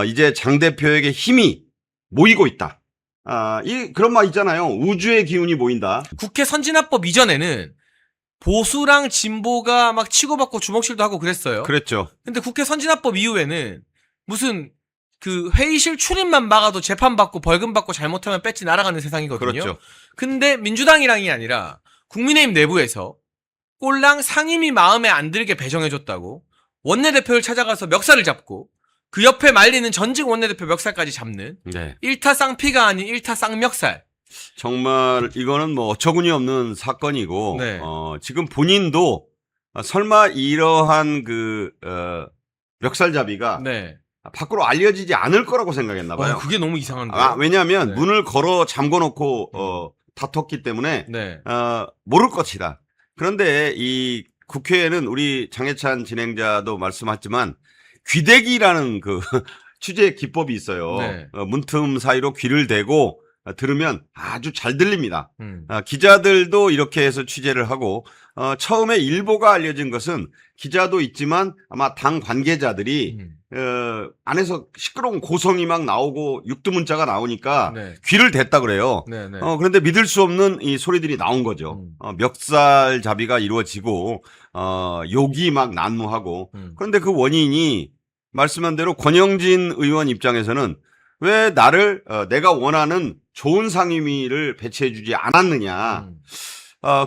이제 장 대표에게 힘이 모이고 있다. 그런 말 있잖아요. 우주의 기운이 모인다. 국회 선진화법 이전에는 보수랑 진보가 막 치고받고 주먹질도 하고 그랬어요. 그랬죠. 근데 국회 선진화법 이후에는 무슨 그 회의실 출입만 막아도 재판받고 벌금받고 잘못하면 배지 날아가는 세상이거든요. 그렇죠. 근데 민주당이랑이 아니라 국민의힘 내부에서 꼴랑 상임위 마음에 안 들게 배정해줬다고 원내대표를 찾아가서 멱살을 잡고 그 옆에 말리는 전직 원내대표 멱살까지 잡는 네. 일타쌍피가 아닌 일타쌍멱살. 정말 이거는 뭐 어처구니 없는 사건이고, 네. 지금 본인도 설마 이러한 멱살잡이가 네. 밖으로 알려지지 않을 거라고 생각했나 봐요. 그게 너무 이상한데. 왜냐하면 네. 문을 걸어 잠궈놓고 다퉜기 때문에 네. 모를 것이다. 그런데 이 국회에는 우리 장해찬 진행자도 말씀하셨지만 귀대기라는 그 취재 기법이 있어요. 네. 문틈 사이로 귀를 대고 들으면 아주 잘 들립니다. 기자들도 이렇게 해서 취재를 하고 처음에 일보가 알려진 것은 기자도 있지만 아마 당 관계자들이 안에서 시끄러운 고성이 막 나오고 육두문자가 나오니까 네. 귀를 댔다 그래요. 네, 네. 그런데 믿을 수 없는 이 소리들이 나온 거죠. 멱살잡이가 이루어지고 욕이 막 난무하고 그런데 그 원인이 말씀한 대로 권영진 의원 입장에서는 왜 나를 내가 원하는 좋은 상임위를 배치해주지 않았느냐.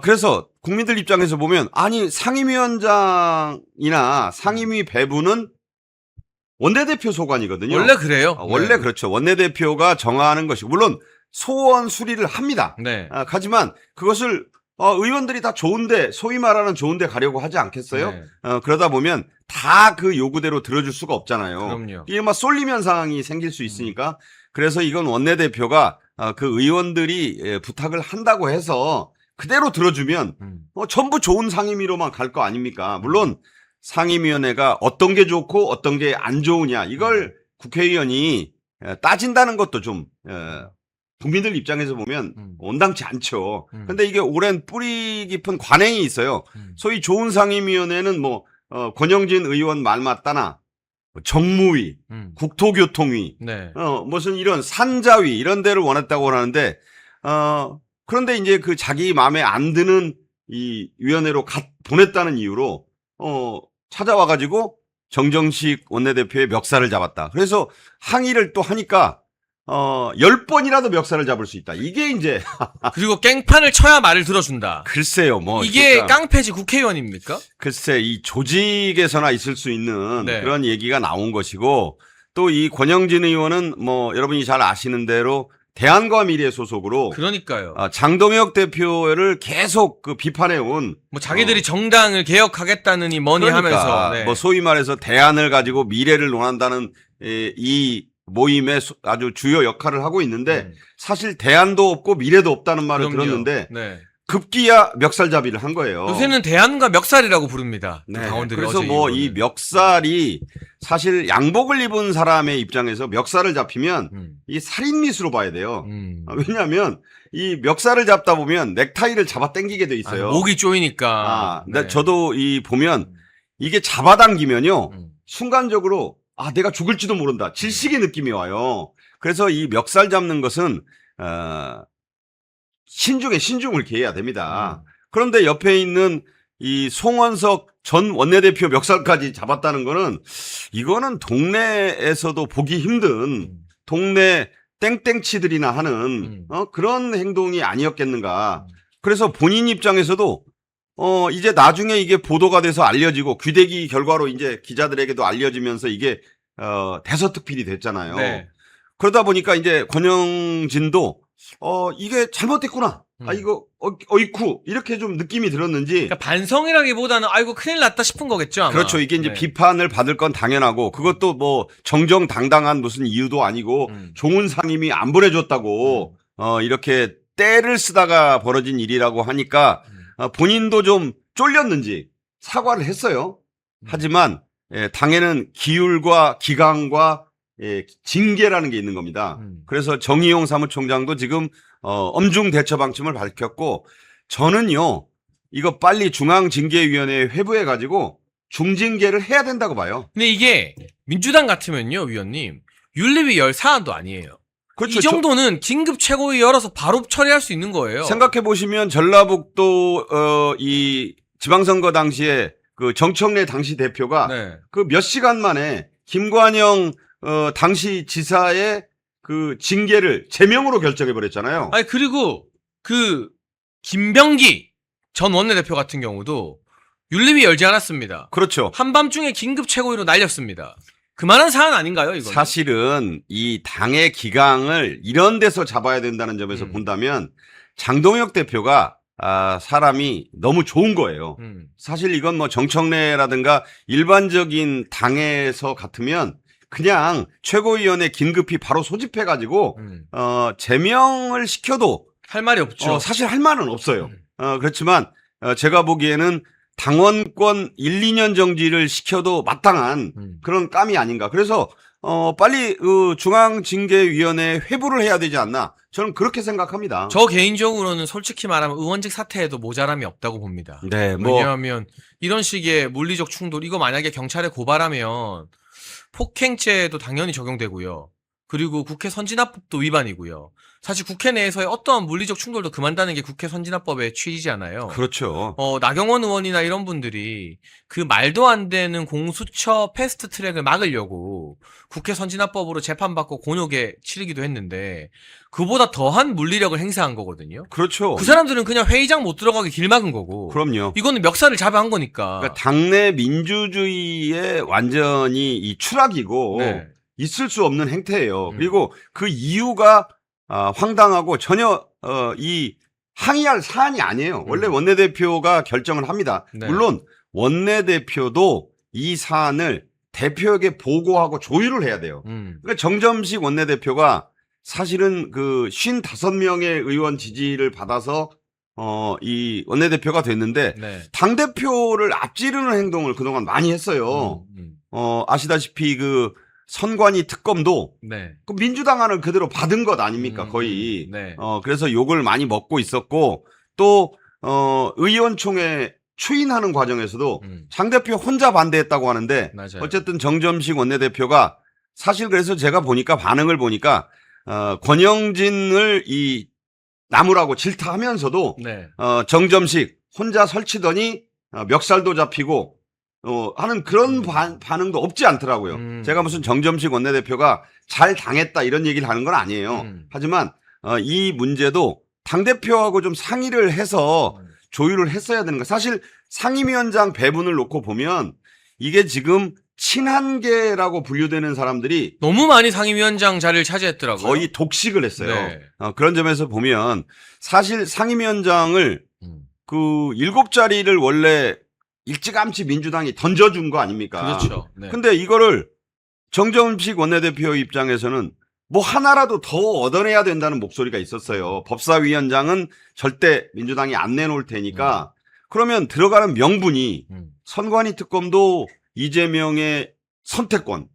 그래서 국민들 입장에서 보면 아니 상임위원장이나 상임위 배분은 원내대표 소관이거든요. 원래 그래요. 원래 네. 그렇죠. 원내대표가 정하는 것이고 물론 소원 수리를 합니다. 네. 하지만 그것을 의원들이 다 좋은데 소위 말하는 좋은데 가려고 하지 않겠어요? 네. 그러다 보면 다 그 요구대로 들어줄 수가 없잖아요. 그럼요. 이게 막 쏠림 현상이 생길 수 있으니까 그래서 이건 원내대표가 그 의원들이 부탁을 한다고 해서 그대로 들어주면 전부 좋은 상임위로만 갈 거 아닙니까? 물론 상임위원회가 어떤 게 좋고 어떤 게 안 좋으냐 이걸 국회의원이 따진다는 것도 좀 국민들 입장에서 보면 온당치 않죠. 그런데 이게 오랜 뿌리 깊은 관행이 있어요. 소위 좋은 상임위원회는 뭐 권영진 의원 말 맞다나 정무위, 국토교통위, 네. 무슨 이런 산자위 이런 데를 원했다고 하는데 그런데 이제 그 자기 마음에 안 드는 이 위원회로 보냈다는 이유로 찾아와가지고 정정식 원내대표의 멱살을 잡았다. 그래서 항의를 또 하니까 10번이라도 멱살을 잡을 수 있다. 이게 이제 그리고 깽판을 쳐야 말을 들어준다. 글쎄요, 뭐 이게 진짜 깡패지 국회의원입니까? 글쎄 이 조직에서나 있을 수 있는 네. 그런 얘기가 나온 것이고 또 이 권영진 의원은 뭐 여러분이 잘 아시는 대로 대한과 미래 소속으로 그러니까요. 장동혁 대표를 계속 그 비판해 온 뭐 자기들이 정당을 개혁하겠다느니 뭐니 하면서 네. 뭐 소위 말해서 대안을 가지고 미래를 논한다는 이 모임의 아주 주요 역할을 하고 있는데 사실 대안도 없고 미래도 없다는 말을 그럼요. 들었는데 네. 급기야 멱살잡이를 한 거예요. 요새는 대안과 멱살이라고 부릅니다. 네. 당원들이 그래서 어제 뭐 이 이후로는. 멱살이 사실 양복을 입은 사람의 입장에서 멱살을 잡히면 이 살인미수로 봐야 돼요. 왜냐하면 이 멱살을 잡다 보면 넥타이를 잡아 당기게 돼 있어요. 목이 조이니까. 근데 네. 저도 이 보면 이게 잡아당기면요. 순간적으로 내가 죽을지도 모른다. 질식의 느낌이 와요. 그래서 이 멱살 잡는 것은 신중에 신중을 기해야 됩니다. 그런데 옆에 있는 이 송원석 전 원내대표 멱살까지 잡았다는 거는 이거는 동네에서도 보기 힘든 동네 땡땡치들이나 하는 그런 행동이 아니었겠는가. 그래서 본인 입장에서도 이제 나중에 이게 보도가 돼서 알려지고 귀대기 결과로 이제 기자들에게도 알려지면서 이게 대서특필이 됐잖아요. 네. 그러다 보니까 이제 권영진도 이게 잘못됐구나. 이거 어이쿠 이렇게 좀 느낌이 들었는지. 그러니까 반성이라기보다는 아이고 큰일 났다 싶은 거겠죠. 아마. 그렇죠. 이게 이제 네. 비판을 받을 건 당연하고 그것도 뭐 정정당당한 무슨 이유도 아니고 좋은 상임이 안 보내줬다고 이렇게 때를 쓰다가 벌어진 일이라고 하니까 본인도 좀 쫄렸는지 사과를 했어요. 하지만 당에는 기율과 기강과 징계라는 게 있는 겁니다. 그래서 정의용 사무총장도 지금 엄중 대처 방침을 밝혔고 저는요 이거 빨리 중앙징계위원회에 회부해 가지고 중징계를 해야 된다고 봐요. 근데 이게 민주당 같으면요, 위원님. 윤리위 열 사안도 아니에요. 그렇죠. 이 정도는 긴급 최고위 열어서 바로 처리할 수 있는 거예요. 생각해 보시면 전라북도 이 지방선거 당시에 그 정청래 당시 대표가 네. 그 몇 시간 만에 김관영 당시 지사의 그 징계를 제명으로 결정해 버렸잖아요. 아니, 그리고 그 김병기 전 원내대표 같은 경우도 윤리위 열지 않았습니다. 그렇죠. 한밤중에 긴급 최고위로 날렸습니다. 그만한 사안 아닌가요, 이거? 사실은 이 당의 기강을 이런 데서 잡아야 된다는 점에서 음. 본다면 장동혁 대표가 사람이 너무 좋은 거예요. 사실 이건 뭐 정청래라든가 일반적인 당에서 같으면 그냥 최고위원회 긴급히 바로 소집해가지고 제명을 시켜도 할 말이 없죠. 사실 할 말은 없어요. 그렇지만 제가 보기에는 당원권 1, 2년 정지를 시켜도 마땅한 그런 깜이 아닌가. 그래서 빨리 중앙징계위원회에 회부를 해야 되지 않나. 저는 그렇게 생각합니다. 저 개인적으로는 솔직히 말하면 의원직 사퇴에도 모자람이 없다고 봅니다. 네, 뭐 왜냐하면 이런 식의 물리적 충돌, 이거 만약에 경찰에 고발하면 폭행죄도 당연히 적용되고요. 그리고 국회 선진화법도 위반이고요. 사실 국회 내에서의 어떠한 물리적 충돌도 금한다는 게 국회 선진화법의 취지잖아요. 그렇죠. 나경원 의원이나 이런 분들이 그 말도 안 되는 공수처 패스트 트랙을 막으려고 국회 선진화법으로 재판받고 곤욕에 치르기도 했는데 그보다 더한 물리력을 행사한 거거든요. 그렇죠. 그 사람들은 그냥 회의장 못 들어가게 길 막은 거고. 그럼요. 이거는 멱살을 잡아한 거니까. 그러니까 당내 민주주의의 완전히 이 추락이고 네. 있을 수 없는 행태예요. 그리고 그 이유가 황당하고 전혀 이 항의할 사안이 아니에요. 원래 원내대표가 결정을 합니다. 네. 물론 원내대표도 이 사안을 대표에게 보고하고 조율을 해야 돼요. 그러니까 정점식 원내대표가 사실은 그 55명의 의원 지지를 받아서 이 원내대표가 됐는데 네. 당대표를 앞지르는 행동을 그동안 많이 했어요. 아시다시피 그 선관위 특검도 네. 그 민주당 안을 그대로 받은 것 아닙니까 거의. 네. 그래서 욕을 많이 먹고 있었고 또 의원총회 추인하는 과정에서도 장 대표 혼자 반대했다고 하는데 맞아요. 어쨌든 정점식 원내대표가 사실 그래서 제가 보니까 반응을 보니까 권영진을 이 나무라고 질타하면서도 네. 정점식 혼자 설치더니 멱살도 잡히고 하는 그런 반응도 없지 않더라고요. 제가 무슨 정점식 원내대표가 잘 당했다 이런 얘기를 하는 건 아니에요. 하지만 이 문제도 당대표하고 좀 상의를 해서 조율을 했어야 되는 거. 사실 상임위원장 배분을 놓고 보면 이게 지금 친한계라고 분류되는 사람들이 너무 많이 상임위원장 자리를 차지했더라고요. 거의 독식을 했어요. 네. 그런 점에서 보면 사실 상임위원장을 그 7자리를 원래 일찌감치 민주당이 던져준 거 아닙니까? 그렇죠. 네. 근데 이거를 정점식 원내대표 입장에서는 뭐 하나라도 더 얻어내야 된다는 목소리가 있었어요. 법사위원장은 절대 민주당이 안 내놓을 테니까 그러면 들어가는 명분이 선관위 특검도 이재명의 선택권,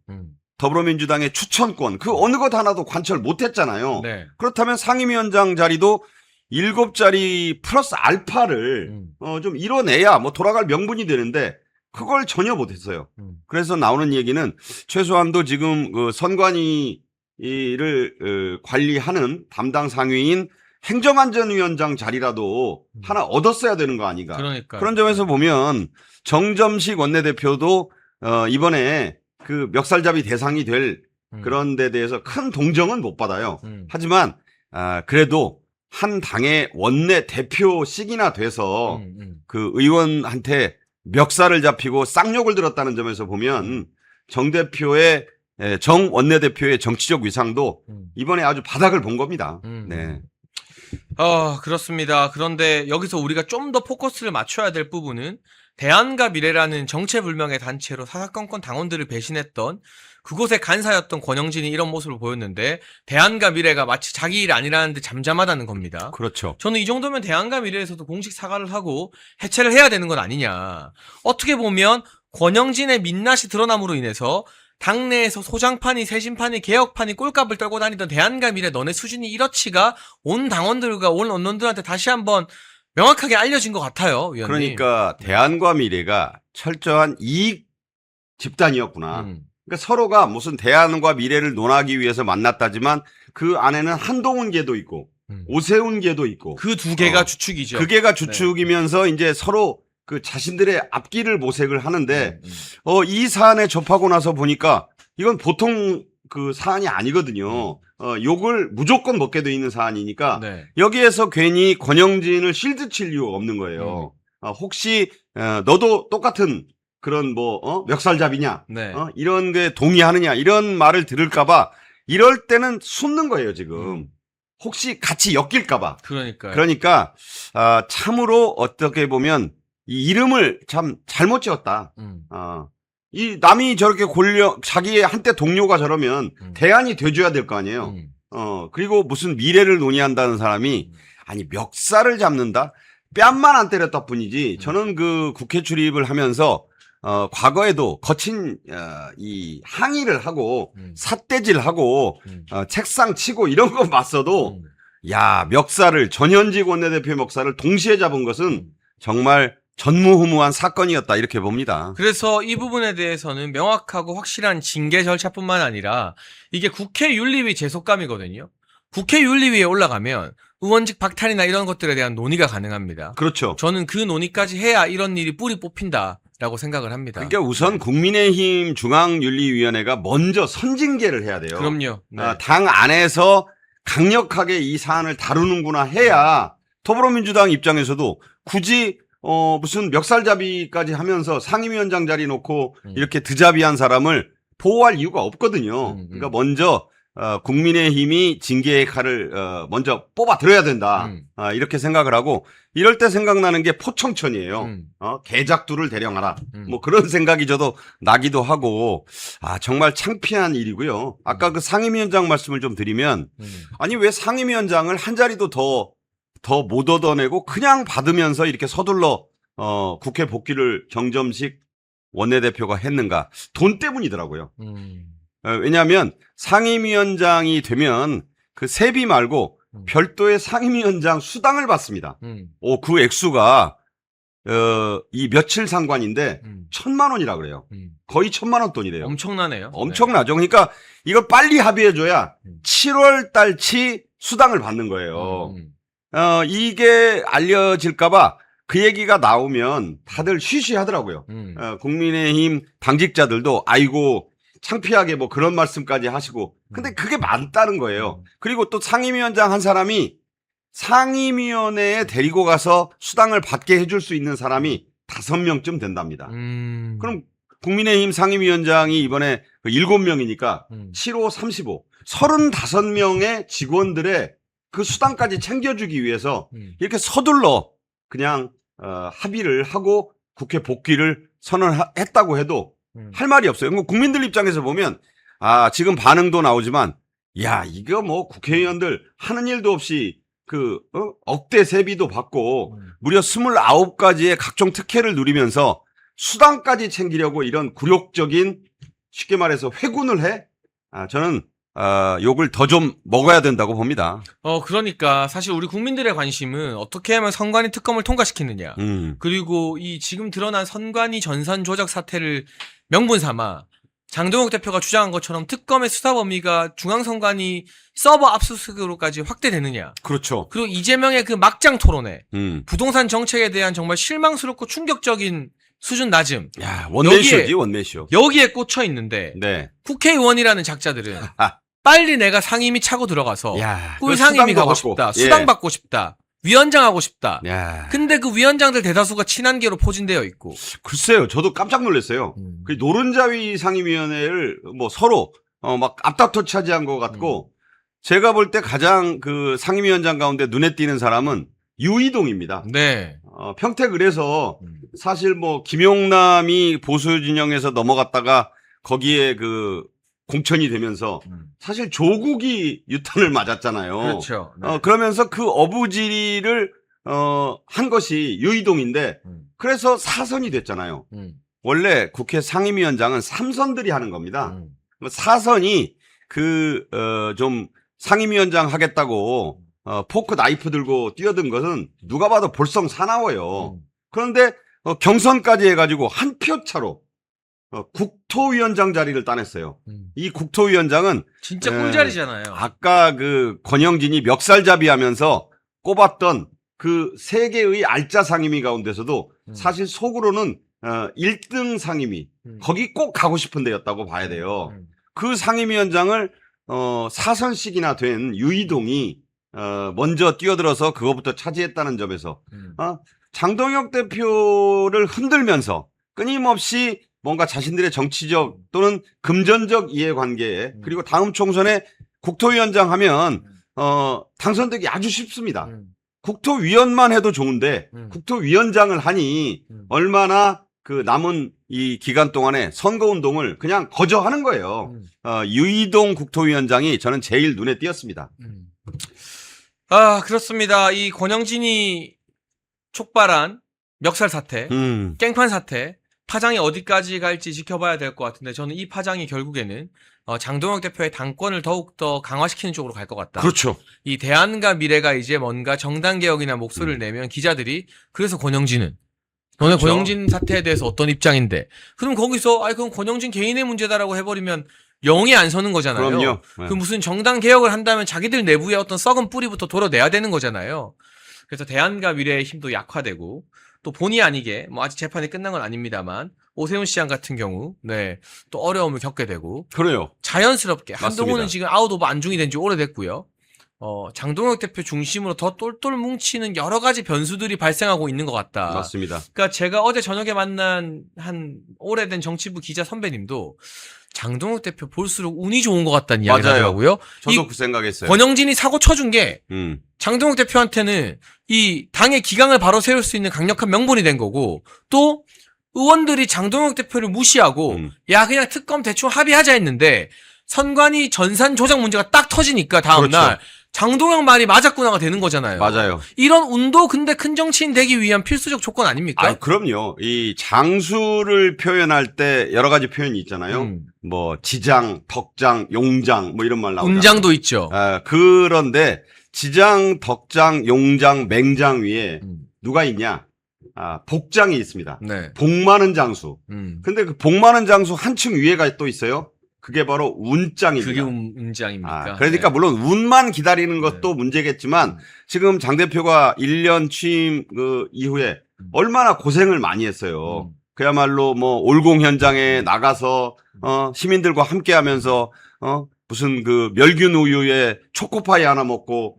더불어민주당의 추천권 그 어느 것 하나도 관철 못했잖아요. 네. 그렇다면 상임위원장 자리도 7자리 플러스 알파를 좀 이뤄내야 뭐 돌아갈 명분이 되는데 그걸 전혀 못했어요. 그래서 나오는 얘기는 최소한도 지금 그 선관위를 관리하는 담당 상위인 행정안전위원장 자리라도 하나 얻었어야 되는 거 아닌가. 그러니까요. 그런 점에서 보면 정점식 원내대표도 이번에 그 멱살잡이 대상이 될 그런 데 대해서 큰 동정은 못 받아요. 하지만 그래도 한 당의 원내 대표씩이나 돼서 그 의원한테 멱살을 잡히고 쌍욕을 들었다는 점에서 보면 정 원내대표의 정치적 위상도 이번에 아주 바닥을 본 겁니다. 네. 그렇습니다. 그런데 여기서 우리가 좀 더 포커스를 맞춰야 될 부분은 대안과 미래라는 정체불명의 단체로 사사건건 당원들을 배신했던 그곳의 간사였던 권영진이 이런 모습을 보였는데 대안과 미래가 마치 자기 일 아니라는 데 잠잠하다는 겁니다. 그렇죠. 저는 이 정도면 대안과 미래에서도 공식 사과를 하고 해체를 해야 되는 건 아니냐. 어떻게 보면 권영진의 민낯이 드러남으로 인해서 당내에서 소장판이 새심판이 개혁판이 꼴값을 떨고 다니던 대안과 미래 너네 수준이 이렇지가 온 당원들과 온 언론들한테 다시 한번 명확하게 알려진 것 같아요. 위원님. 그러니까 대안과 미래가 철저한 이익 집단이었구나. 그러니까 서로가 무슨 대안과 미래를 논하기 위해서 만났다지만 그 안에는 한동훈계도 있고 오세훈계도 있고 그 두 개가 어, 주축이죠. 그 개가 주축이면서 이제 서로 그 자신들의 앞길을 모색을 하는데 이 사안에 접하고 나서 보니까 이건 보통 그 사안이 아니거든요. 욕을 무조건 먹게 돼 있는 사안이니까 네. 여기에서 괜히 권영진을 실드 칠 이유가 없는 거예요. 혹시 너도 똑같은 그런 멱살잡이냐? 네. 이런 게 동의하느냐? 이런 말을 들을까봐 이럴 때는 숨는 거예요, 지금. 혹시 같이 엮일까봐. 그러니까요. 그러니까 참으로 어떻게 보면 이 이름을 참 잘못 지었다. 이 남이 저렇게 자기의 한때 동료가 저러면 대안이 돼줘야 될 거 아니에요. 그리고 무슨 미래를 논의한다는 사람이 아니 멱살을 잡는다? 뺨만 안 때렸다 뿐이지. 저는 그 국회 출입을 하면서 과거에도 거친 이 항의를 하고 삿대질하고 책상 치고 이런 거 봤어도 야 멱살을 전현직 원내대표 멱살을 동시에 잡은 것은 정말 전무후무한 사건이었다 이렇게 봅니다. 그래서 이 부분에 대해서는 명확하고 확실한 징계 절차뿐만 아니라 이게 국회 윤리위 제속감이거든요. 국회 윤리위에 올라가면 의원직 박탈이나 이런 것들에 대한 논의가 가능합니다. 그렇죠. 저는 그 논의까지 해야 이런 일이 뿌리 뽑힌다라고 생각을 합니다. 그러니까 우선 국민의힘 중앙윤리위원회가 먼저 선징계를 해야 돼요. 그럼요. 네. 당 안에서 강력하게 이 사안을 다루는구나 해야 더불어민주당 입장에서도 굳이 무슨 멱살잡이까지 하면서 상임위원장 자리 놓고 이렇게 드자비한 사람을 보호할 이유가 없거든요. 그러니까 먼저 국민의힘이 징계의 칼을 먼저 뽑아 들어야 된다. 이렇게 생각을 하고 이럴 때 생각나는 게 포청천이에요. 개작두를 대령하라. 뭐 그런 생각이 저도 나기도 하고 정말 창피한 일이고요. 아까 그 상임위원장 말씀을 좀 드리면 아니 왜 상임위원장을 한 자리도 더 못 얻어내고 그냥 받으면서 이렇게 서둘러 국회 복귀를 정점식 원내대표가 했는가? 돈 때문이더라고요. 왜냐하면 상임위원장이 되면 그 세비 말고 별도의 상임위원장 수당을 받습니다. 그 액수가 이 며칠 상관인데 1,000만 원이라 그래요. 거의 1,000만 원 돈이래요. 엄청나네요. 엄청나죠. 그러니까 이걸 빨리 합의해줘야 7월 달치 수당을 받는 거예요. 이게 알려질까봐 그 얘기가 나오면 다들 쉬쉬하더라고요. 국민의힘 당직자들도 아이고 창피하게 뭐 그런 말씀까지 하시고 근데 그게 많다는 거예요. 그리고 또 상임위원장 한 사람이 상임위원회에 데리고 가서 수당을 받게 해줄 수 있는 사람이 5명쯤 된답니다. 그럼 국민의힘 상임위원장이 이번에 7명이니까 7호 35 35명의 직원들의 그 수당까지 챙겨주기 위해서 이렇게 서둘러 그냥 합의를 하고 국회 복귀를 선언했다고 해도 할 말이 없어요. 국민들 입장에서 보면 지금 반응도 나오지만 야 이거 뭐 국회의원들 하는 일도 없이 그 억대 세비도 받고 무려 29가지의 각종 특혜를 누리면서 수당까지 챙기려고 이런 굴욕적인 쉽게 말해서 회군을 해? 저는 욕을 더 좀 먹어야 된다고 봅니다. 그러니까 사실 우리 국민들의 관심은 어떻게 하면 선관위 특검을 통과시키느냐. 그리고 이 지금 드러난 선관위 전산 조작 사태를 명분 삼아 장동혁 대표가 주장한 것처럼 특검의 수사 범위가 중앙선관위 서버 압수수색으로까지 확대되느냐. 그렇죠. 그리고 이재명의 그 막장 토론회, 부동산 정책에 대한 정말 실망스럽고 충격적인 수준 낮음. 야, 원맨쇼지, 원맨쇼. 여기에 꽂혀 있는데 네. 국회의원이라는 작자들은 빨리 내가 상임위 차고 들어가서 꿀상임위 가고 싶다. 수당 받고 싶다. 위원장 하고 싶다. 야. 근데 그 위원장들 대다수가 친한계로 포진되어 있고. 글쎄요. 저도 깜짝 놀랐어요. 그 노른자위 상임위원회를 뭐 서로 막 앞다퉈 차지한 것 같고 제가 볼 때 가장 그 상임위원장 가운데 눈에 띄는 사람은 유이동입니다. 네. 평택을에서 사실 뭐 김용남이 보수 진영에서 넘어갔다가 거기에 그 공천이 되면서 사실 조국이 유탄을 맞았잖아요. 그렇죠. 네. 그러면서 그 어부지리를 한 것이 유이동인데 그래서 4선이 됐잖아요. 원래 국회 상임위원장은 3선들이 하는 겁니다. 4선이 좀 상임위원장 하겠다고 포크 나이프 들고 뛰어든 것은 누가 봐도 볼성 사나워요. 그런데 경선까지 해가지고 한 표 차로 국토위원장 자리를 따냈어요. 이 국토위원장은 진짜 꿀자리잖아요. 아까 그 권영진이 멱살잡이하면서 꼽았던 그 세 개의 알짜 상임위 가운데서도 사실 속으로는 1등 상임위 거기 꼭 가고 싶은 데였다고 봐야 돼요. 그 상임위원장을 사선씩이나 된 유이동이 먼저 뛰어들어서 그거부터 차지했다는 점에서 장동혁 대표를 흔들면서 끊임없이 뭔가 자신들의 정치적 또는 금전적 이해관계에 그리고 다음 총선에 국토위원장 하면 당선되기 아주 쉽습니다. 국토위원만 해도 좋은데 국토위원장을 하니 얼마나 그 남은 이 기간 동안에 선거운동을 그냥 거저하는 거예요. 유이동 국토위원장이 저는 제일 눈에 띄었습니다. 그렇습니다. 이 권영진이 촉발한 멱살 사태, 깽판 사태, 파장이 어디까지 갈지 지켜봐야 될 것 같은데 저는 이 파장이 결국에는 장동혁 대표의 당권을 더욱더 강화시키는 쪽으로 갈 것 같다. 그렇죠. 이 대안과 미래가 이제 뭔가 정당개혁이나 목소리를 내면 기자들이 그래서 권영진은 너네 그렇죠. 권영진 사태에 대해서 어떤 입장인데 그럼 거기서 그건 권영진 개인의 문제다라고 해버리면 영이 안 서는 거잖아요. 그럼요. 그 무슨 정당 개혁을 한다면 자기들 내부의 어떤 썩은 뿌리부터 돌아내야 되는 거잖아요. 그래서 대안과 미래의 힘도 약화되고 또 본의 아니게 뭐 아직 재판이 끝난 건 아닙니다만 오세훈 시장 같은 경우 또 어려움을 겪게 되고 그래요. 자연스럽게 맞습니다. 한동훈은 지금 아웃 오브 안중이 된 지 오래됐고요. 장동혁 대표 중심으로 더 똘똘 뭉치는 여러 가지 변수들이 발생하고 있는 것 같다. 맞습니다. 그러니까 제가 어제 저녁에 만난 한 오래된 정치부 기자 선배님도 장동혁 대표 볼수록 운이 좋은 것 같다는 이야기를 맞아요. 하더라고요. 저도 그 생각했어요. 권영진이 사고 쳐준 게 음. 장동혁 대표한테는 이 당의 기강을 바로 세울 수 있는 강력한 명분이 된 거고 또 의원들이 장동혁 대표를 무시하고 야 그냥 특검 대충 합의하자 했는데 선관위 전산 조작 문제가 딱 터지니까 다음날 그렇죠. 장동혁 말이 맞았구나가 되는 거잖아요. 맞아요. 이런 운도 근데 큰 정치인 되기 위한 필수적 조건 아닙니까? 그럼요. 이 장수를 표현할 때 여러 가지 표현이 있잖아요. 뭐 지장, 덕장, 용장 뭐 이런 말 나오잖아요. 운장도 있죠. 그런데 지장, 덕장, 용장, 맹장 위에 누가 있냐? 복장이 있습니다. 네. 복 많은 장수. 근데 그 복 많은 장수 한층 위에가 또 있어요. 그게 바로 운장입니다. 그게 운장입니까? 그러니까 네. 물론 운만 기다리는 것도 문제겠지만 지금 장 대표가 1년 취임 이후에 얼마나 고생을 많이 했어요. 그야말로 뭐 올공 현장에 나가서 시민들과 함께 하면서 무슨 그 멸균 우유에 초코파이 하나 먹고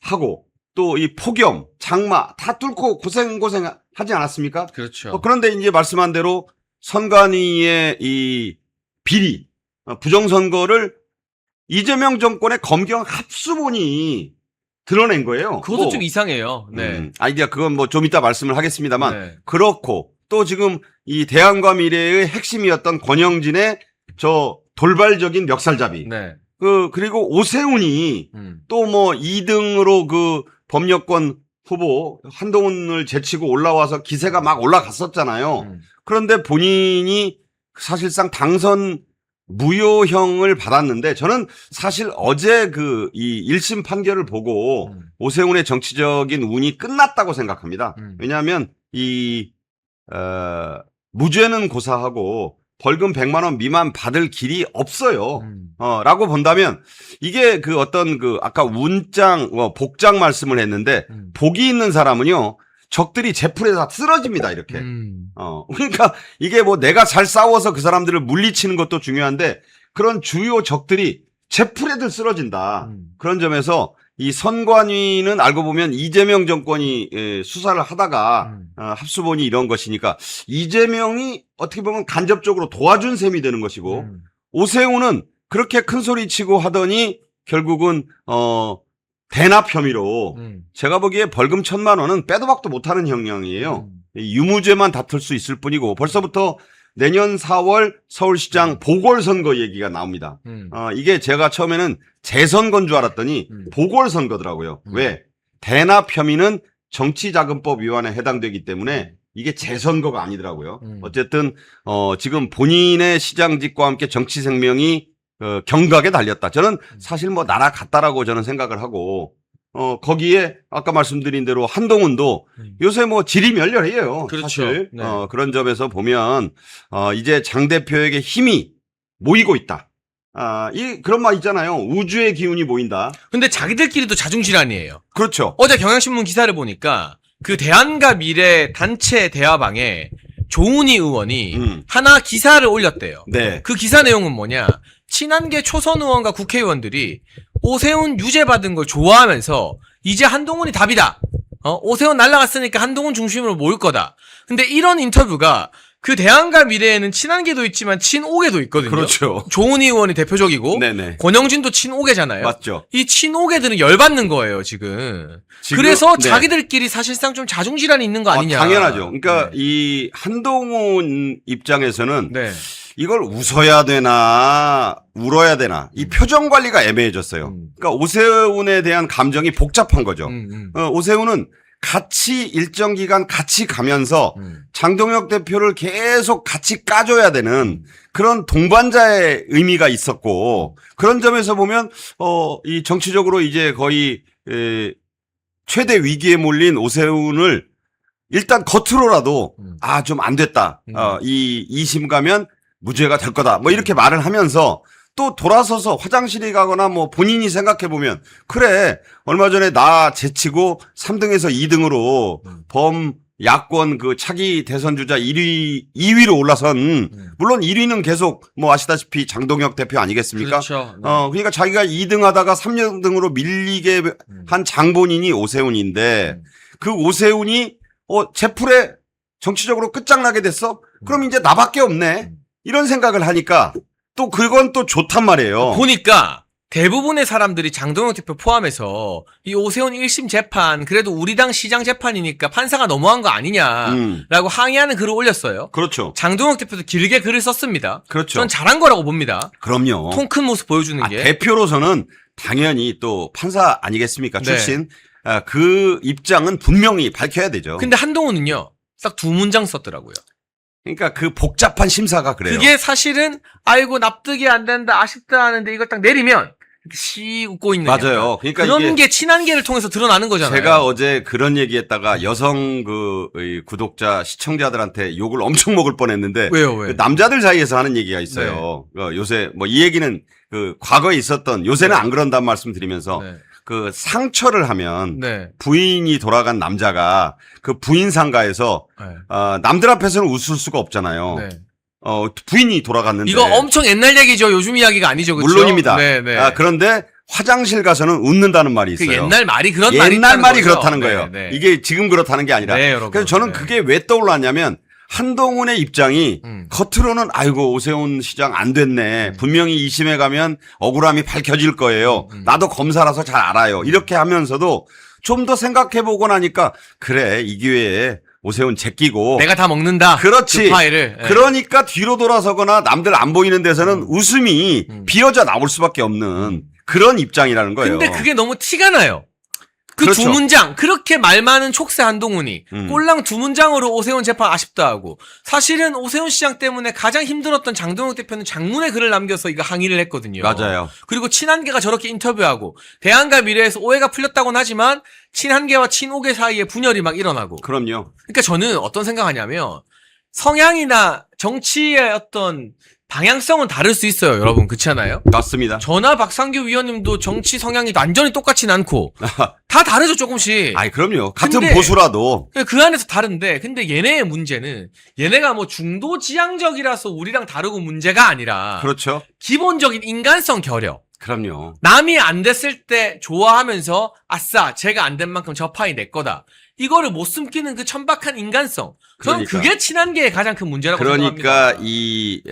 하고 또 이 폭염, 장마 다 뚫고 고생 하지 않았습니까? 그렇죠. 그런데 이제 말씀한 대로 선관위의 이 비리, 부정선거를 이재명 정권의 검경 합수본이 드러낸 거예요. 그것도 좀 이상해요. 네. 그건 뭐 좀 이따 말씀을 하겠습니다만 네. 그렇고 또 지금 이 대안과 미래의 핵심이었던 권영진의 저 돌발적인 멱살잡이. 네. 그리고 오세훈이 또 뭐 2등으로 그 법여권 후보 한동훈을 제치고 올라와서 기세가 막 올라갔었잖아요. 그런데 본인이 사실상 당선 무효형을 받았는데 저는 사실 어제 이 1심 판결을 보고 오세훈의 정치적인 운이 끝났다고 생각합니다. 왜냐하면 무죄는 고사하고 벌금 100만 원 미만 받을 길이 없어요. 라고 본다면 이게 아까 운장, 복장 말씀을 했는데 복이 있는 사람은요. 적들이 제풀에 다 쓰러집니다, 이렇게. 그러니까 이게 뭐 내가 잘 싸워서 그 사람들을 물리치는 것도 중요한데 그런 주요 적들이 제풀에들 쓰러진다. 그런 점에서 이 선관위는 알고 보면 이재명 정권이 수사를 하다가 합수본이 이런 것이니까 이재명이 어떻게 보면 간접적으로 도와준 셈이 되는 것이고 오세훈은 그렇게 큰 소리 치고 하더니 결국은 대납 혐의로 제가 보기에 벌금 1,000만 원은 빼도 박도 못하는 형량이에요. 유무죄만 다툴 수 있을 뿐이고 벌써부터 내년 4월 서울시장 보궐선거 얘기가 나옵니다. 이게 제가 처음에는 재선거인 줄 알았더니 보궐선거더라고요. 왜? 대납 혐의는 정치자금법 위반에 해당되기 때문에 이게 재선거가 아니더라고요. 어쨌든 지금 본인의 시장직과 함께 정치 생명이 경각에 달렸다. 저는 사실 뭐 날아갔다라고 저는 생각을 하고 거기에 아까 말씀드린 대로 한동훈도 요새 뭐 질이 멸렬해요. 그렇죠. 사실. 네. 그런 점에서 보면, 이제 장 대표에게 힘이 모이고 있다. 그런 말 있잖아요. 우주의 기운이 모인다. 근데 자기들끼리도 자중질환이에요. 그렇죠. 어제 경향신문 기사를 보니까 그 대안과 미래 단체 대화방에 조은희 의원이 하나 기사를 올렸대요. 네. 그 기사 내용은 뭐냐? 친한계 초선 의원과 국회의원들이 오세훈 유죄 받은 걸 좋아하면서 이제 한동훈이 답이다. 오세훈 날라갔으니까 한동훈 중심으로 모일 거다. 근데 이런 인터뷰가 그 대안과 미래에는 친한계도 있지만 친오계도 있거든요. 그렇죠. 조은희 의원이 대표적이고 네네. 권영진도 친오계잖아요. 맞죠. 이 친오계들은 열받는 거예요, 지금. 그래서 자기들끼리 사실상 좀 자중질환이 있는 거 아니냐. 당연하죠. 그러니까 이 한동훈 입장에서는 네. 이걸 웃어야 되나 울어야 되나 이 표정 관리가 애매해졌어요. 그러니까 오세훈에 대한 감정이 복잡한 거죠. 오세훈은 같이 일정 기간 같이 가면서 장동혁 대표를 계속 같이 까줘야 되는 그런 동반자의 의미가 있었고 그런 점에서 보면 이 정치적으로 이제 거의 최대 위기에 몰린 오세훈을 일단 겉으로라도 좀 안 됐다. 이 2심 가면 무죄가 될 거다. 뭐 이렇게 말을 하면서 또 돌아서서 화장실에 가거나 뭐 본인이 생각해 보면 그래 얼마 전에 나 제치고 3등에서 2등으로 야권 그 차기 대선 주자 2위로 올라선 물론 1위는 계속 뭐 아시다시피 장동혁 대표 아니겠습니까? 그렇죠. 네. 그러니까 자기가 2등 하다가 3등으로 밀리게 한 장본인이 오세훈인데 그 오세훈이 제풀에 정치적으로 끝장나게 됐어? 그럼 이제 나밖에 없네. 이런 생각을 하니까 또 그건 또 좋단 말이에요. 보니까 대부분의 사람들이 장동혁 대표 포함해서 이 오세훈 1심 재판 그래도 우리 당 시장 재판이니까 판사가 너무한 거 아니냐라고 항의하는 글을 올렸어요. 그렇죠. 장동혁 대표도 길게 글을 썼습니다. 그렇죠. 전 잘한 거라고 봅니다. 그럼요. 통 큰 모습 보여주는 게. 대표로서는 당연히 또 판사 아니겠습니까? 네. 출신. 그 입장은 분명히 밝혀야 되죠. 근데 한동훈은요. 딱 두 문장 썼더라고요. 그러니까 그 복잡한 심사가 그래요. 그게 사실은 아이고 납득이 안 된다 아쉽다 하는데 이걸 딱 내리면 이렇게 씩 웃고 있는 맞아요. 그러니까 그런 이게 게 친한계를 통해서 드러나는 거잖아요. 제가 어제 그런 얘기했다가 여성 이 구독자 시청자들한테 욕을 엄청 먹을 뻔했는데 왜요? 그 남자들 사이에서 하는 얘기가 있어요. 요새 뭐 이 얘기는 그 과거에 있었던 요새는 안 그런다는 말씀 드리면서 네. 그 상처를 하면 네. 부인이 돌아간 남자가 그 부인 상가에서 네. 남들 앞에서는 웃을 수가 없잖아요. 네. 부인이 돌아갔는데 이거 엄청 옛날 얘기죠. 요즘 이야기가 아니죠. 그렇죠? 물론입니다. 네, 네. 그런데 화장실 가서는 웃는다는 말이 그 있어요. 옛날 말이 그런 말이 옛날 있다는 말이 거죠. 그렇다는 네, 거예요. 네. 이게 지금 그렇다는 게 아니라. 네, 여러분. 그래서 저는 네. 그게 왜 떠올랐냐면 한동훈의 입장이 겉으로는 아이고 오세훈 시장 안 됐네. 분명히 2심에 가면 억울함이 밝혀질 거예요. 나도 검사라서 잘 알아요. 이렇게 하면서도 좀 더 생각해보고 나니까 그래 이 기회에 오세훈 제끼고 내가 다 먹는다. 그렇지. 그 파일을. 네. 그러니까 뒤로 돌아서거나 남들 안 보이는 데서는 웃음이 비어져 나올 수밖에 없는 그런 입장이라는 거예요. 근데 그게 너무 티가 나요. 그 두 그렇죠. 문장 그렇게 말 많은 촉새 한동훈이 꼴랑 두 문장으로 오세훈 재판 아쉽다 하고 사실은 오세훈 시장 때문에 가장 힘들었던 장동혁 대표는 장문의 글을 남겨서 이거 항의를 했거든요. 맞아요. 그리고 친한계가 저렇게 인터뷰하고 대안과 미래에서 오해가 풀렸다고는 하지만 친한계와 친오계 사이에 분열이 막 일어나고. 그럼요. 그러니까 저는 어떤 생각하냐면 성향이나 정치의 어떤 방향성은 다를 수 있어요, 여러분. 그렇지 않아요? 맞습니다. 저나 박상규 위원님도 정치 성향이 완전히 똑같진 않고 다 다르죠, 조금씩. 아이 그럼요. 같은 근데 보수라도 그 안에서 다른데 근데 얘네의 문제는 얘네가 뭐 중도 지향적이라서 우리랑 다르고 문제가 아니라 그렇죠. 기본적인 인간성 결여. 그럼요. 남이 안 됐을 때 좋아하면서 아싸 제가 안 된 만큼 저 파이 내 거다. 이거를 못 숨기는 그 천박한 인간성. 저는 그러니까. 그게 친한계의 가장 큰 문제라고 그러니까 생각합니다. 이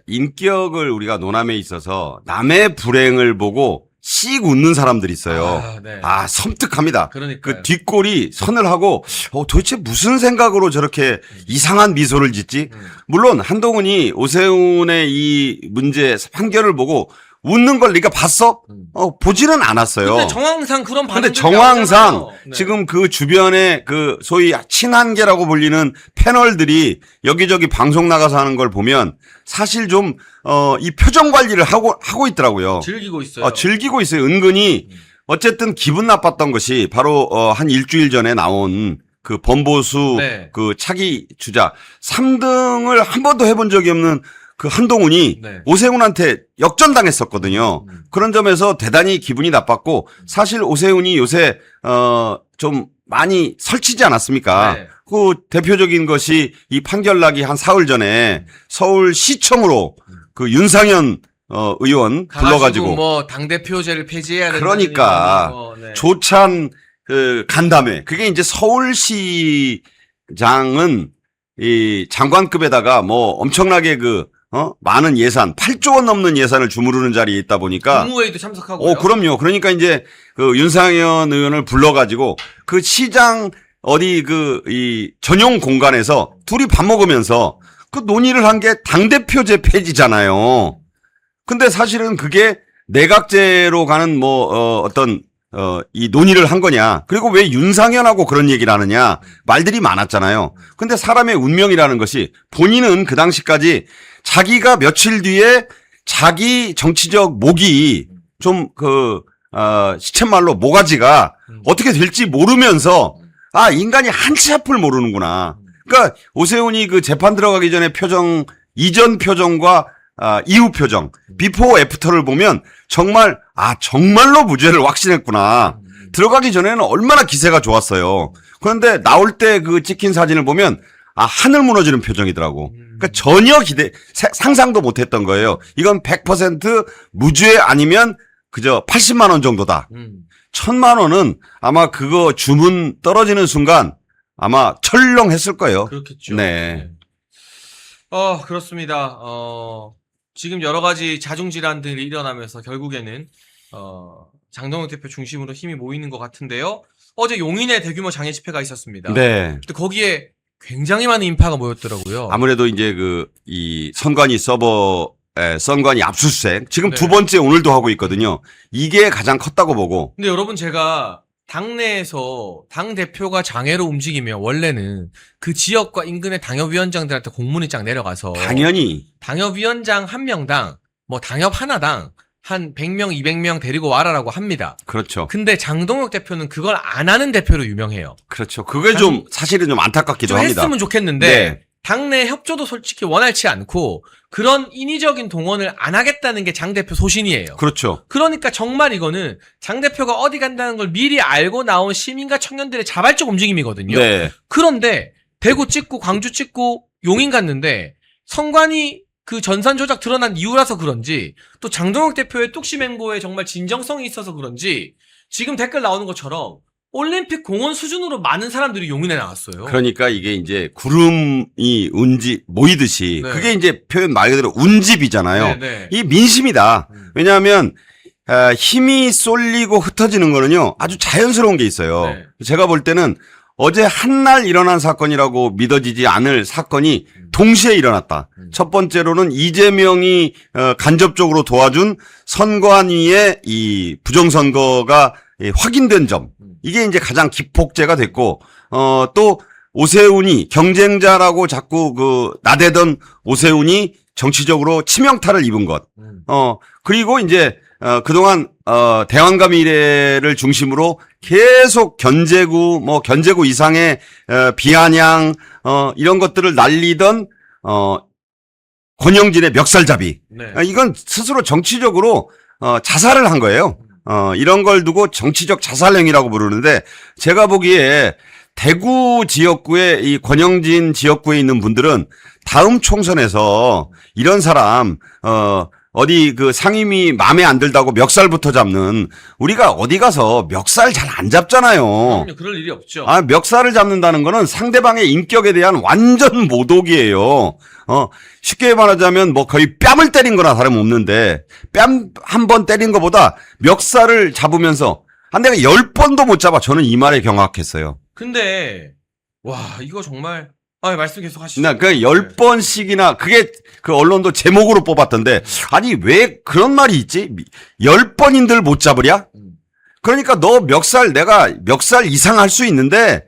인격을 우리가 논함에 있어서 남의 불행을 보고 씩 웃는 사람들이 있어요. 네. 섬뜩합니다. 그러니까요. 그 뒷골이 선을 하고 도대체 무슨 생각으로 저렇게 이상한 미소를 짓지? 물론 한동훈이 오세훈의 이 문제 판결을 보고 웃는 걸 네가 봤어? 보지는 않았어요. 근데 정황상 그런 반응이 근데 정황상 지금 그 주변에 그 소위 친한계라고 불리는 패널들이 여기저기 방송 나가서 하는 걸 보면 사실 좀 이 표정 관리를 하고 있더라고요. 즐기고 있어요. 즐기고 있어요. 은근히 어쨌든 기분 나빴던 것이 바로 한 일주일 전에 나온 그 범보수 네. 그 차기 주자 3등을 한 번도 해본 적이 없는 그 한동훈이 네. 오세훈한테 역전당했었거든요. 그런 점에서 대단히 기분이 나빴고 사실 오세훈이 요새 좀 많이 설치지 않았습니까? 네. 그 대표적인 것이 이 판결 나기 한 사흘 전에 서울시청으로 그 윤상현 의원 불러가지고 뭐 당대표제를 폐지해야 된다. 그러니까 네. 조찬 그 간담회 그게 이제 서울시장은 이 장관급에다가 뭐 엄청나게 많은 예산 8조 원 넘는 예산을 주무르는 자리에 있다 보니까 국무회의도 참석하고요. 그럼요. 그러니까 이제 그 윤상현 의원을 불러가지고 그 시장 어디 이 전용 공간에서 둘이 밥 먹으면서 그 논의를 한 게 당대표제 폐지잖아요. 근데 사실은 그게 내각제로 가는 이 논의를 한 거냐. 그리고 왜 윤상현하고 그런 얘기를 하느냐. 말들이 많았잖아요. 근데 사람의 운명이라는 것이 본인은 그 당시까지 자기가 며칠 뒤에 자기 정치적 목이 좀 시쳇말로 모가지가 어떻게 될지 모르면서 인간이 한치 앞을 모르는구나. 그러니까 오세훈이 그 재판 들어가기 전에 표정, 이전 표정과 이후 표정, 비포 애프터를 보면 정말로 무죄를 확신했구나. 들어가기 전에는 얼마나 기세가 좋았어요. 그런데 나올 때 그 찍힌 사진을 보면 하늘 무너지는 표정이더라고. 그러니까 전혀 상상도 못 했던 거예요. 이건 100% 무죄 아니면 그저 80만 원 정도다. 1000만 원은 아마 그거 주문 떨어지는 순간 아마 철렁했을 거예요. 그렇겠죠. 네. 그렇습니다. 지금 여러 가지 자중질환들이 일어나면서 결국에는 장동혁 대표 중심으로 힘이 모이는 것 같은데요. 어제 용인에 대규모 장애 집회가 있었습니다. 네. 근데 거기에 굉장히 많은 인파가 모였더라고요. 아무래도 이제 이 선관위 선관위 압수수색 지금 네. 두 번째 오늘도 하고 있거든요. 이게 가장 컸다고 보고. 근데 여러분 제가 당내에서 당대표가 장애로 움직이면 원래는 그 지역과 인근의 당협위원장들한테 공문이 쫙 내려가서 당연히 당협위원장 한 명당 뭐 당협 하나당 한 100명, 200명 데리고 와라라고 합니다. 그렇죠. 근데 장동혁 대표는 그걸 안 하는 대표로 유명해요. 그렇죠. 그게 좀 사실은 좀 안타깝기도 좀 합니다. 했으면 좋겠는데 네. 당내 협조도 솔직히 원활치 않고 그런 인위적인 동원을 안 하겠다는 게 장 대표 소신이에요. 그렇죠. 그러니까 정말 이거는 장 대표가 어디 간다는 걸 미리 알고 나온 시민과 청년들의 자발적 움직임이거든요. 네. 그런데 대구 찍고 광주 찍고 용인 갔는데 선관위 그 전산 조작 드러난 이유라서 그런지 또 장동혁 대표의 뚝심행보에 정말 진정성이 있어서 그런지 지금 댓글 나오는 것처럼 올림픽 공원 수준으로 많은 사람들이 용인에 나왔어요. 그러니까 이게 이제 구름이 모이듯이 네. 그게 이제 표현 말 그대로 운집이잖아요. 네. 이 민심이다. 왜냐하면 힘이 쏠리고 흩어지는 거는요 아주 자연스러운 게 있어요. 네. 제가 볼 때는 어제 한날 일어난 사건이라고 믿어지지 않을 사건이 동시에 일어났다. 첫 번째로는 이재명이 간접적으로 도와준 선관위의 이 부정선거가 확인된 점. 이게 이제 가장 기폭제가 됐고, 또 오세훈이 경쟁자라고 자꾸 나대던 오세훈이 정치적으로 치명타를 입은 것. 그리고 이제 그동안 대왕감 이래를 중심으로 계속 견제구 이상의 비아냥 이런 것들을 날리던 권영진의 멱살잡이. 네. 이건 스스로 정치적으로 자살을 한 거예요. 이런 걸 두고 정치적 자살행위라고 부르는데 제가 보기에 대구 지역구에 이 권영진 지역구에 있는 분들은 다음 총선에서 이런 사람 어디 그 상임위 마음에 안 들다고 멱살부터 잡는 우리가 어디 가서 멱살 잘 안 잡잖아요. 그럼요, 그럴 일이 없죠. 멱살을 잡는다는 거는 상대방의 인격에 대한 완전 모독이에요. 쉽게 말하자면 뭐 거의 뺨을 때린 거나 다름없는데 뺨 한 번 때린 것보다 멱살을 잡으면서 내가 10번도 못 잡아. 저는 이 말에 경악했어요. 근데 와 이거 정말 말씀 계속 하시죠. 그 10번씩이나 그게 그 언론도 제목으로 뽑았던데 아니 왜 그런 말이 있지? 10번인들 못 잡으랴? 그러니까 너 내가 멱살 이상 할 수 있는데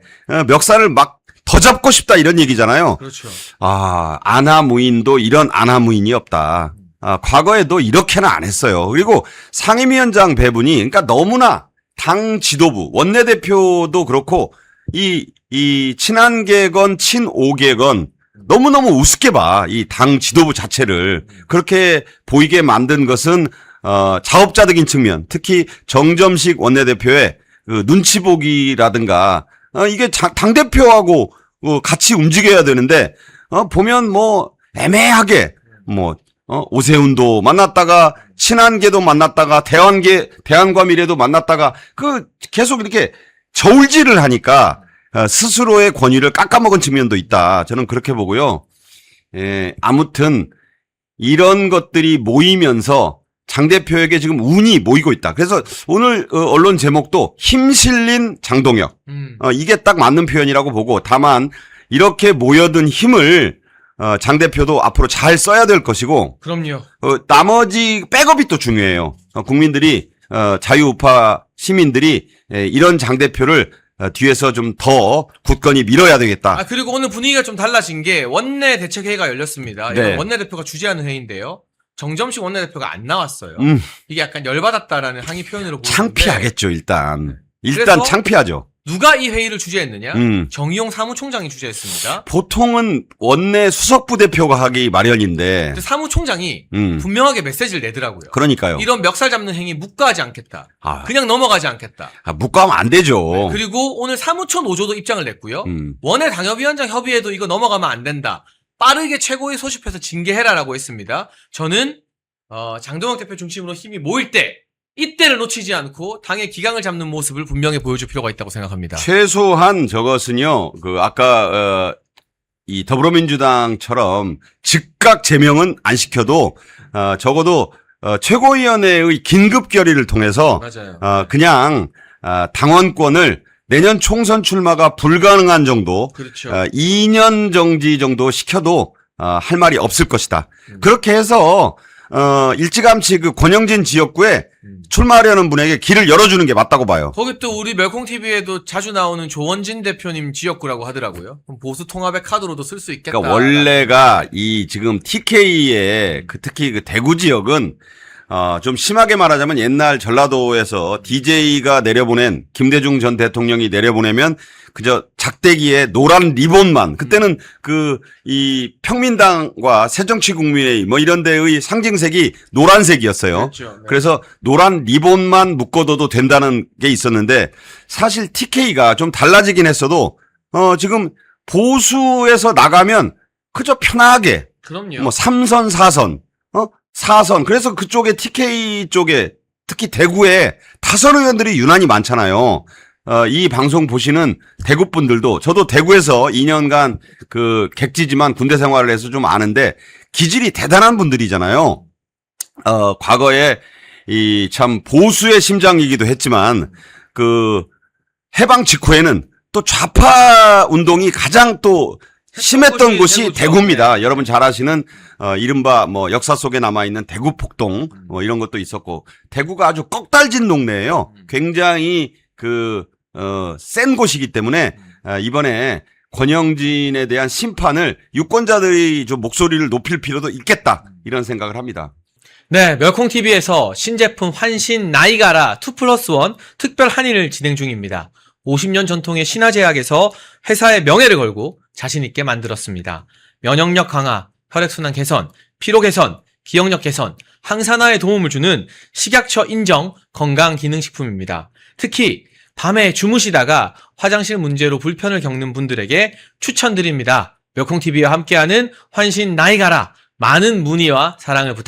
멱살을 막 더 잡고 싶다 이런 얘기잖아요. 그렇죠. 아나무인도 이런 아나무인이 없다. 과거에도 이렇게는 안 했어요. 그리고 상임위원장 배분이 그러니까 너무나 당 지도부, 원내대표도 그렇고, 이 친한계건, 친오계건, 너무너무 우습게 봐. 이 당 지도부 자체를. 그렇게 보이게 만든 것은, 자업자득인 측면, 특히 정점식 원내대표의 그 눈치 보기라든가, 이게 당대표하고 같이 움직여야 되는데, 보면 뭐, 애매하게, 오세훈도 만났다가, 친한계도 만났다가, 대한과미래도 만났다가, 계속 이렇게 저울질을 하니까, 스스로의 권위를 깎아먹은 측면도 있다. 저는 그렇게 보고요. 아무튼, 이런 것들이 모이면서, 장 대표에게 지금 운이 모이고 있다. 그래서 오늘 언론 제목도 힘 실린 장동혁. 이게 딱 맞는 표현이라고 보고, 다만, 이렇게 모여든 힘을 장 대표도 앞으로 잘 써야 될 것이고, 그럼요. 나머지 백업이 또 중요해요. 국민들이 자유우파 시민들이 이런 장 대표를 뒤에서 좀 더 굳건히 밀어야 되겠다. 그리고 오늘 분위기가 좀 달라진 게 원내 대책회의가 열렸습니다. 네. 이건 원내대표가 주재하는 회의인데요. 정점식 원내대표가 안 나왔어요. 이게 약간 열받았다라는 항의 표현으로 보이는데 창피하겠죠, 일단. 일단 그래서 창피하죠. 누가 이 회의를 주재했느냐? 정의용 사무총장이 주재했습니다. 보통은 원내 수석부 대표가 하기 마련인데. 근데 사무총장이 분명하게 메시지를 내더라고요. 그러니까요. 이런 멱살 잡는 행위 묵과하지 않겠다. 그냥 넘어가지 않겠다. 묵과하면 안 되죠. 그리고 오늘 사무처 노조도 입장을 냈고요. 원내 당협위원장 협의회도 이거 넘어가면 안 된다. 빠르게 최고위 소집해서 징계해라라고 했습니다. 저는 장동혁 대표 중심으로 힘이 모일 때 이때를 놓치지 않고 당의 기강을 잡는 모습을 분명히 보여줄 필요가 있다고 생각합니다. 최소한 저것은요, 아까, 이 더불어민주당처럼 즉각 제명은 안 시켜도, 적어도, 최고위원회의 긴급 결의를 통해서, 맞아요. 그냥, 당원권을 내년 총선 출마가 불가능한 정도, 그렇죠. 2년 정지 정도 시켜도, 할 말이 없을 것이다. 그렇게 해서, 일찌감치 권영진 지역구에 출마하려는 분에게 길을 열어주는 게 맞다고 봐요. 거기 또 우리 멸콩TV에도 자주 나오는 조원진 대표님 지역구라고 하더라고요. 그럼 보수 통합의 카드로도 쓸 수 있겠다. 그러니까 원래가 이 지금 TK의 특히 대구 지역은 좀 심하게 말하자면 옛날 전라도에서 DJ가 내려보낸 김대중 전 대통령이 내려보내면 그저 작대기에 노란 리본만 그때는 이 평민당과 새정치국민회의 이런 데의 상징색이 노란색이었어요. 그렇죠. 네. 그래서 노란 리본만 묶어둬도 된다는 게 있었는데 사실 TK가 좀 달라지긴 했어도 지금 보수에서 나가면 그저 편하게 그럼요. 3선, 4선 4선. 그래서 그쪽에 TK 쪽에 특히 대구에 타선 의원들이 유난히 많잖아요. 이 방송 보시는 대구 분들도 저도 대구에서 2년간 객지지만 군대 생활을 해서 좀 아는데 기질이 대단한 분들이잖아요. 과거에 이 참 보수의 심장이기도 했지만 해방 직후에는 또 좌파 운동이 가장 또 심했던 곳이 대구입니다. 네. 여러분 잘 아시는 이른바 역사 속에 남아 있는 대구 폭동 이런 것도 있었고 대구가 아주 꺽달진 동네예요. 굉장히 센 곳이기 때문에 이번에 권영진에 대한 심판을 유권자들이 좀 목소리를 높일 필요도 있겠다 이런 생각을 합니다. 네, 멸콩TV에서 신제품 환신 나이가라 2+1 특별 한의를 진행 중입니다. 50년 전통의 신화제약에서 회사의 명예를 걸고 자신있게 만들었습니다. 면역력 강화, 혈액순환 개선, 피로 개선, 기억력 개선, 항산화에 도움을 주는 식약처 인정 건강기능식품입니다. 특히 밤에 주무시다가 화장실 문제로 불편을 겪는 분들에게 추천드립니다. 멸콩TV와 함께하는 환신 나이가라 많은 문의와 사랑을 부탁드립니다.